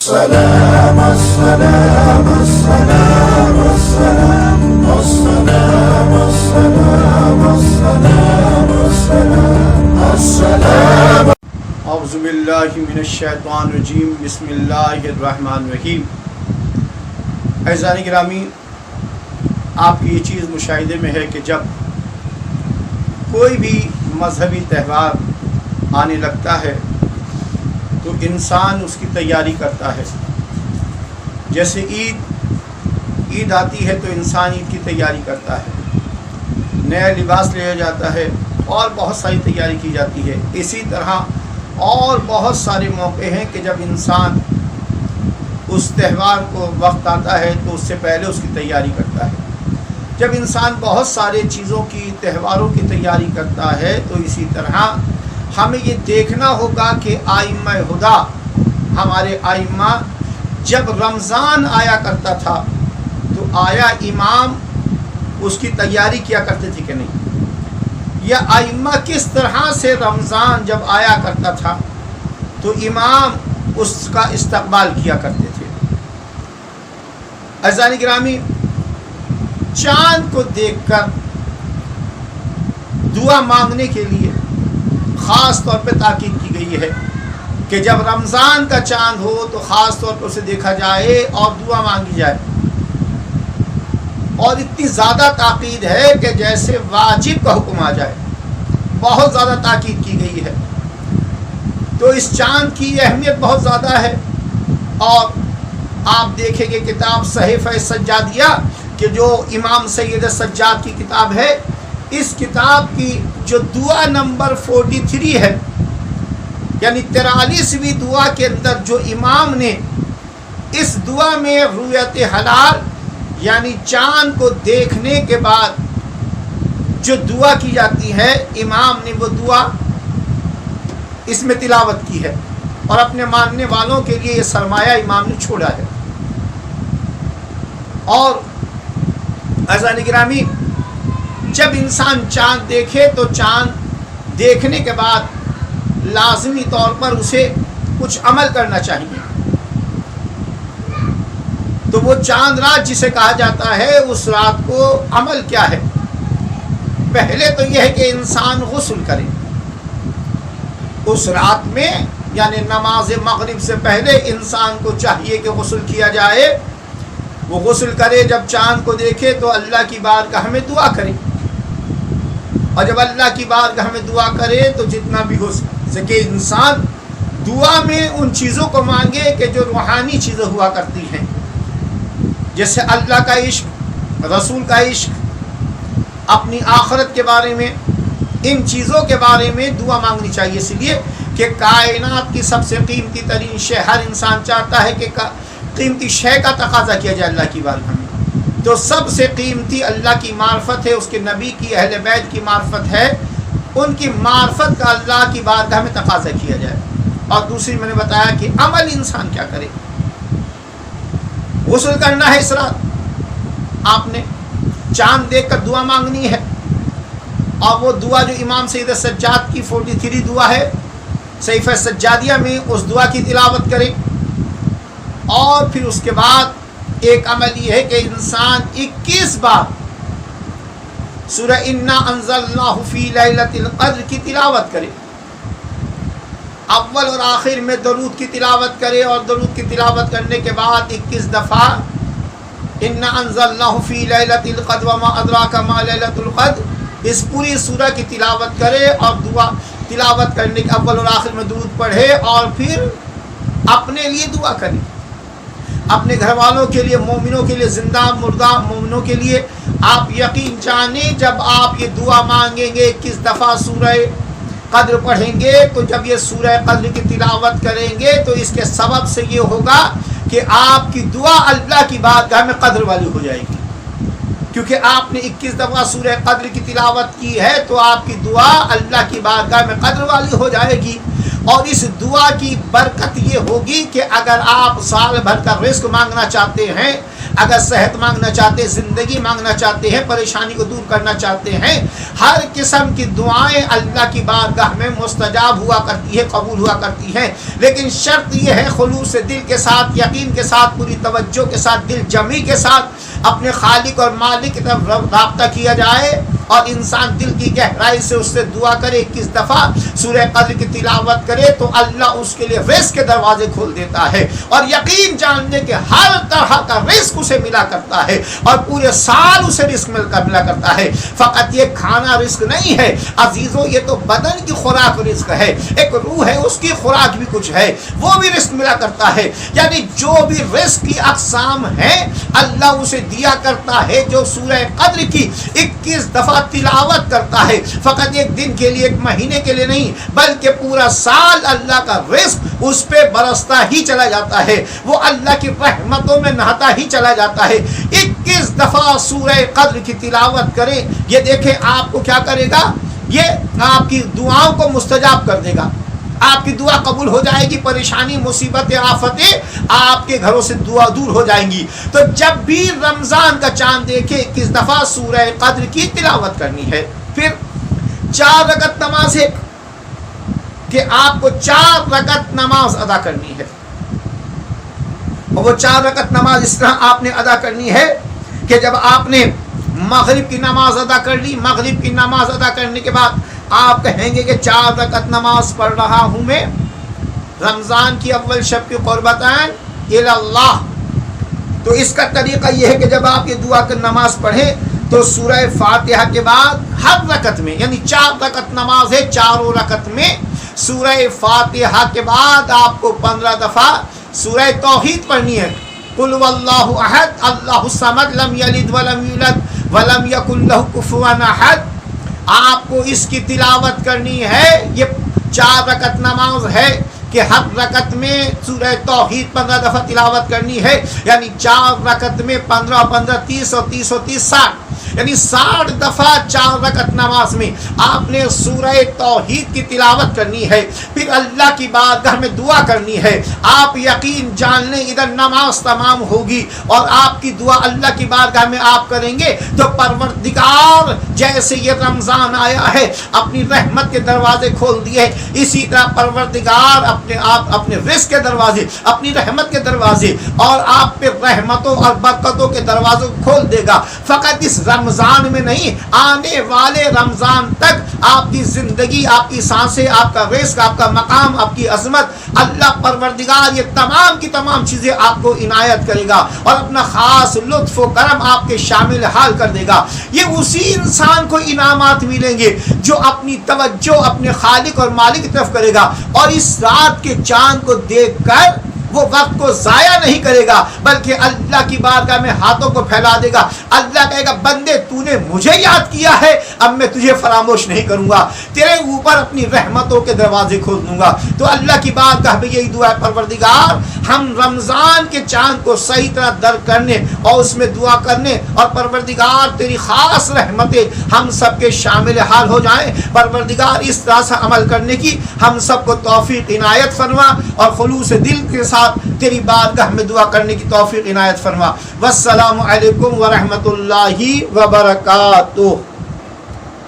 السلام السلام السلام السلام السلام السلام السلام السلام السلام. اعوذ باللہ من الشیطان الرجیم. بسم اللہ الرحمن الرحیم. عزیزان گرامی، آپ کی یہ چیز مشاہدے میں ہے کہ جب کوئی بھی مذہبی تہوار آنے لگتا ہے تو انسان اس کی تیاری کرتا ہے. جیسے عید آتی ہے تو انسان عید کی تیاری کرتا ہے، نیا لباس لیا جاتا ہے اور بہت ساری تیاری کی جاتی ہے. اسی طرح اور بہت سارے موقع ہیں کہ جب انسان اس تہوار کو وقت آتا ہے تو اس سے پہلے اس کی تیاری کرتا ہے. جب انسان بہت سارے چیزوں کی تہواروں کی تیاری کرتا ہے تو اسی طرح ہمیں یہ دیکھنا ہوگا کہ ائمہ ہدا، ہمارے ائمہ، جب رمضان آیا کرتا تھا تو آیا امام اس کی تیاری کیا کرتے تھے کہ نہیں، یا ائمہ کس طرح سے رمضان جب آیا کرتا تھا تو امام اس کا استقبال کیا کرتے تھے. عزیزان گرامی، چاند کو دیکھ کر دعا مانگنے کے لیے خاص طور پہ تاکید کی گئی ہے کہ جب رمضان کا چاند ہو تو خاص طور پر اسے دیکھا جائے اور دعا مانگی جائے. اور اتنی زیادہ تاکید ہے کہ جیسے واجب کا حکم آ جائے، بہت زیادہ تاکید کی گئی ہے. تو اس چاند کی اہمیت بہت زیادہ ہے. اور آپ دیکھیں گے کتاب صحیفہ سجادیہ کہ جو امام سید سجاد کی کتاب ہے، اس کتاب کی جو دعا نمبر 43 ہے، یعنی 43ویں دعا کے اندر جو امام نے اس دعا میں رؤیت ہلال یعنی چاند کو دیکھنے کے بعد جو دعا کی جاتی ہے، امام نے وہ دعا اس میں تلاوت کی ہے اور اپنے ماننے والوں کے لیے یہ سرمایہ امام نے چھوڑا ہے. اور عزیزان گرامی، جب انسان چاند دیکھے تو چاند دیکھنے کے بعد لازمی طور پر اسے کچھ عمل کرنا چاہیے. تو وہ چاند رات جسے کہا جاتا ہے، اس رات کو عمل کیا ہے؟ پہلے تو یہ ہے کہ انسان غسل کرے اس رات میں، یعنی نماز مغرب سے پہلے انسان کو چاہیے کہ غسل کیا جائے. وہ غسل کرے، جب چاند کو دیکھے تو اللہ کی بارگاہ میں دعا کرے. اور جب اللہ کی بارگاہ میں دعا کرے تو جتنا بھی ہو سکے انسان دعا میں ان چیزوں کو مانگے کہ جو روحانی چیزیں ہوا کرتی ہیں، جیسے اللہ کا عشق، رسول کا عشق، اپنی آخرت کے بارے میں، ان چیزوں کے بارے میں دعا مانگنی چاہیے. اس لیے کہ کائنات کی سب سے قیمتی ترین شے، ہر انسان چاہتا ہے کہ قیمتی شے کا تقاضا کیا جائے اللہ کی بارگاہ میں. تو سب سے قیمتی اللہ کی معرفت ہے، اس کے نبی کی، اہل بیت کی معرفت ہے. ان کی معرفت کا اللہ کی بارگاہ میں تقاضا کیا جائے. اور دوسری میں نے بتایا کہ عمل انسان کیا کرے. غسل کرنا ہے اس رات، آپ نے چاند دیکھ کر دعا مانگنی ہے. اور وہ دعا جو امام سید سجاد کی 43 دعا ہے صحیفہ سجادیہ میں، اس دعا کی تلاوت کریں. اور پھر اس کے بعد ایک عمل یہ ہے کہ انسان 21 بار سورہ انا انزلناہ فی لیلۃ القدر کی تلاوت کرے. اول اور آخر میں درود کی تلاوت کرے، اور درود کی تلاوت کرنے کے بعد 21 دفعہ انا انزلناہ فی لیلۃ القدر وما ادراک ما لیلۃ القدر، اس پوری سورہ کی تلاوت کرے. اور دعا تلاوت کرنے کے اول اور آخر میں درود پڑھے، اور پھر اپنے لیے دعا کرے، اپنے گھر والوں کے لیے، مومنوں کے لیے، زندہ مردہ مومنوں کے لیے. آپ یقین جانیں جب آپ یہ دعا مانگیں گے، 21 دفعہ سورہ قدر پڑھیں گے، تو جب یہ سورہ قدر کی تلاوت کریں گے تو اس کے سبب سے یہ ہوگا کہ آپ کی دعا اللہ کی بارگاہ میں قدر والی ہو جائے گی. کیونکہ آپ نے 21 دفعہ سورہ قدر کی تلاوت کی ہے تو آپ کی دعا اللہ کی بارگاہ میں قدر والی ہو جائے گی. اور اس دعا کی برکت یہ ہوگی کہ اگر آپ سال بھر کا رزق مانگنا چاہتے ہیں، اگر صحت مانگنا چاہتے ہیں، زندگی مانگنا چاہتے ہیں، پریشانی کو دور کرنا چاہتے ہیں، ہر قسم کی دعائیں اللہ کی بارگاہ میں مستجاب ہوا کرتی ہے، قبول ہوا کرتی ہیں، لیکن شرط یہ ہے خلوص دل کے ساتھ، یقین کے ساتھ، پوری توجہ کے ساتھ، دل جمی کے ساتھ اپنے خالق اور مالک کی طرف رابطہ کیا جائے اور انسان دل کی گہرائی سے اس سے دعا کرے، 21 دفعہ سورہ قدر کی تلاوت کرے تو اللہ اس کے لیے رزق کے دروازے کھول دیتا ہے، اور یقین جاننے کے ہر طرح کا رزق اسے ملا کرتا ہے، اور پورے سال اسے رزق ملا کرتا ہے۔ فقط یہ کھانا رزق نہیں ہے عزیزوں، یہ تو بدن کی خوراک رزق ہے، ایک روح ہے اس کی خوراک بھی کچھ ہے، وہ بھی رزق ملا کرتا ہے۔ یعنی جو بھی رزق کی اقسام ہیں اللہ اسے دیا کرتا ہے، جو سورہ قدر کی 21 دفعہ تلاوت کرتا ہے، فقط ایک دن کے لیے، ایک مہینے کے لیے نہیں، بلکہ پورا سال اللہ کا رزق اس پہ برستا ہی چلا جاتا ہے، وہ اللہ کی رحمتوں میں نہاتا ہی چلا جاتا ہے۔ 21 دفعہ سورہ قدر کی تلاوت کریں، یہ دیکھیں آپ کو کیا کرے گا، یہ آپ کی دعاؤں کو مستجاب کر دے گا، آپ کی دعا قبول ہو جائے گی، پریشانی مصیبتیں آفتیں آپ کے گھروں سے دعا دور ہو جائیں گی۔ تو جب بھی رمضان کا چاند دیکھے 21 دفعہ سورہ قدر کی تلاوت کرنی ہے۔ پھر 4 رکعت نماز ہے کہ آپ کو 4 رکعت نماز ادا کرنی ہے، اور وہ 4 رکعت نماز اس طرح آپ نے ادا کرنی ہے کہ جب آپ نے مغرب کی نماز ادا کر لی، مغرب کی نماز ادا کرنے کے بعد آپ کہیں گے کہ 4 رکعت نماز پڑھ رہا ہوں میں رمضان کی اول شب کی قربتان الی اللہ۔ تو اس کا طریقہ یہ ہے کہ جب آپ یہ دعا کر نماز پڑھیں تو سورہ فاتحہ کے بعد ہر رکعت میں، یعنی 4 رکعت نماز ہے، چاروں رکعت میں سورہ فاتحہ کے بعد آپ کو 15 دفعہ سورہ توحید پڑھنی ہے، قل واللہ احد اللہ الصمد لم یلد ولم یولد ولم یکن لہ کفوا احد۔ آپ کو اس کی تلاوت کرنی ہے، یہ 4 رکعت نماز ہے کہ ہر رکعت میں سورہ توحید 15 دفعہ تلاوت کرنی ہے، یعنی 4 رکعت میں 15 15 30 اور 30 اور 30 60، یعنی 60 دفعہ 4 رکعت نماز میں آپ نے سورہ توحید کی تلاوت کرنی ہے۔ پھر اللہ کی بارگاہ میں دعا کرنی ہے۔ آپ یقین جان لیں ادھر نماز تمام ہوگی اور آپ کی دعا اللہ کی بارگاہ میں آپ کریں گے تو پروردگار جیسے یہ رمضان آیا ہے اپنی رحمت کے دروازے کھول دیے، اسی طرح پروردگار اپنے رزق کے دروازے، اپنی رحمت کے دروازے اور آپ پہ رحمتوں اور برکتوں کے دروازوں کو کھول دے گا۔ فقط اس رمضان میں نہیں، آنے والے رمضان تک آپ کی زندگی، آپ کی سانسیں، آپ کا رزق، آپ کا مقام، آپ کی عظمت، اللہ پروردگار یہ تمام کی تمام چیزیں آپ کو عنایت کرے گا اور اپنا خاص لطف و کرم آپ کے شامل حال کر دے گا۔ یہ اسی انسان کو انعامات ملیں گے جو اپنی توجہ اپنے خالق اور مالک کی طرف کرے گا اور اس رات کے چاند کو دیکھ کر وہ وقت کو ضائع نہیں کرے گا بلکہ اللہ کی بارگاہ میں ہاتھوں کو پھیلا دے گا۔ اللہ کہے گا بندے تو نے مجھے یاد کیا ہے، اب میں تجھے فراموش نہیں کروں گا، تیرے اوپر اپنی رحمتوں کے دروازے کھول دوں گا۔ تو اللہ کی بارگاہ میں یہی دعا ہے پروردگار ہم رمضان کے چاند کو صحیح طرح درک کرنے اور اس میں دعا کرنے اور پروردگار تیری خاص رحمتیں ہم سب کے شامل حال ہو جائیں۔ پروردگار اس طرح سے عمل کرنے کی ہم سب کو توفیق عنایت فرما اور خلوص دل کے ساتھ تیری بارگاہ میں دعا کرنے کی توفیق عنایت فرما۔ والسلام علیکم ورحمۃ اللہ وبرکاتہ۔